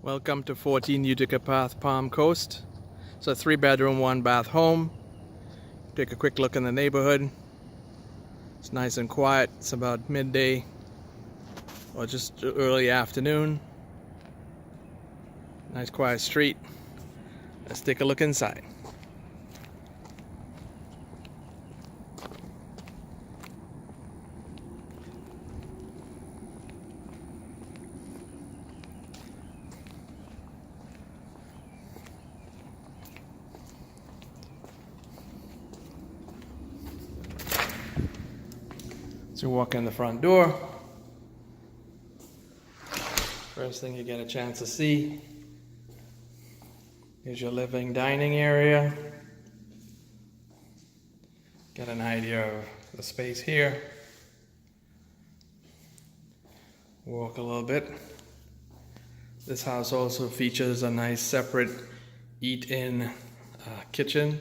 Welcome to 14 Utica Path, Palm Coast. It's a 3-bedroom, 1-bath home. Take a quick look in the neighborhood. It's nice and quiet. It's about midday or just early afternoon. Nice quiet street. Let's take a look inside. So you walk in the front door. First thing you get a chance to see is your living dining area. Get an idea of the space here. Walk a little bit. This house also features a nice separate eat-in kitchen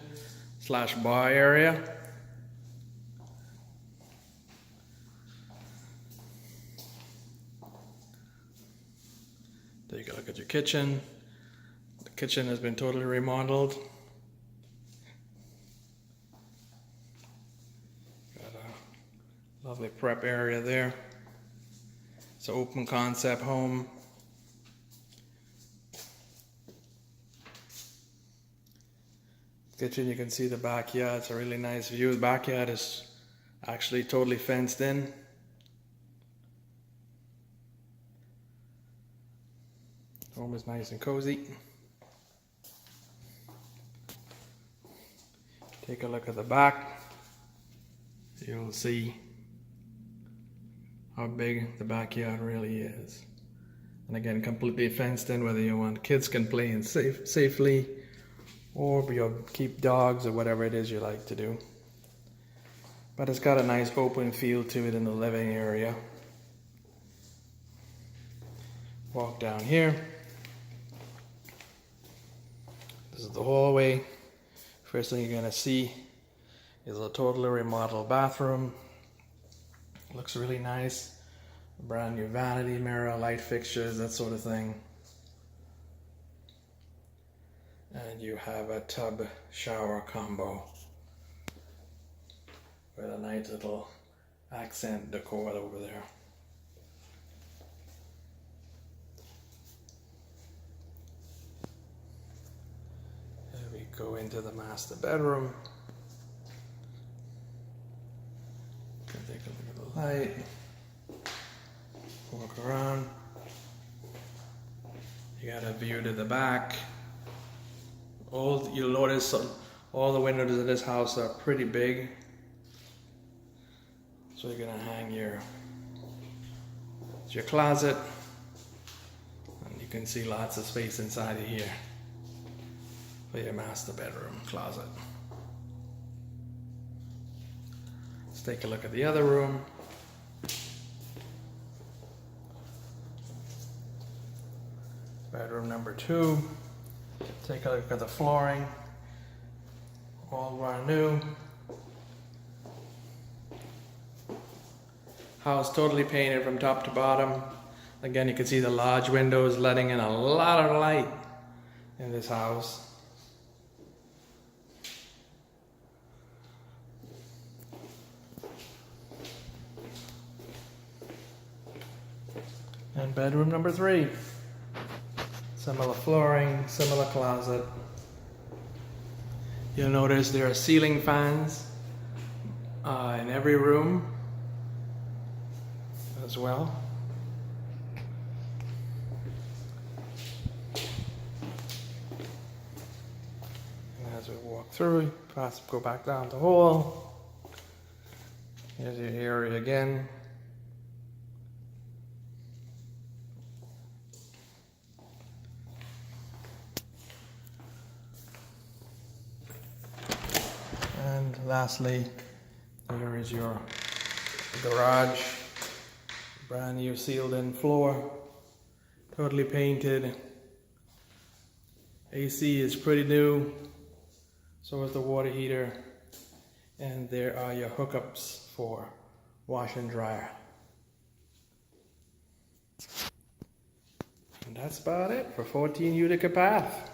/ bar area. Take a look at your kitchen. The kitchen has been totally remodeled. Got a lovely prep area there. It's an open concept home. Kitchen, you can see the backyard. It's a really nice view. The backyard is actually totally fenced in. Home is nice and cozy. Take a look at the back. You'll see how big the backyard really is. And again, completely fenced in, whether you want kids can play in safely or you keep dogs or whatever it is you like to do. But it's got a nice open feel to it in the living area. Walk down here. This is the hallway. First thing you're gonna see is a totally remodeled bathroom. Looks really nice. Brand new vanity mirror, light fixtures, that sort of thing. And you have a tub shower combo with a nice little accent decor over there. Go into the master bedroom. Take a look at the light. Walk around. You got a view to the back. You'll notice all the windows in this house are pretty big. So you're gonna hang your closet, and you can see lots of space inside of here. For your master bedroom closet. Let's take a look at the other room. Bedroom number 2. Take a look at the flooring. All brand new. House totally painted from top to bottom. Again, you can see the large windows letting in a lot of light in this house. And bedroom number 3. Similar flooring, similar closet. You'll notice there are ceiling fans in every room as well. And as we walk through, go back down the hall. Here's your area again. And lastly, there is your garage. Brand new sealed in floor. Totally painted. AC is pretty new. So is the water heater. And there are your hookups for wash and dryer. And that's about it for 14 Utica Path.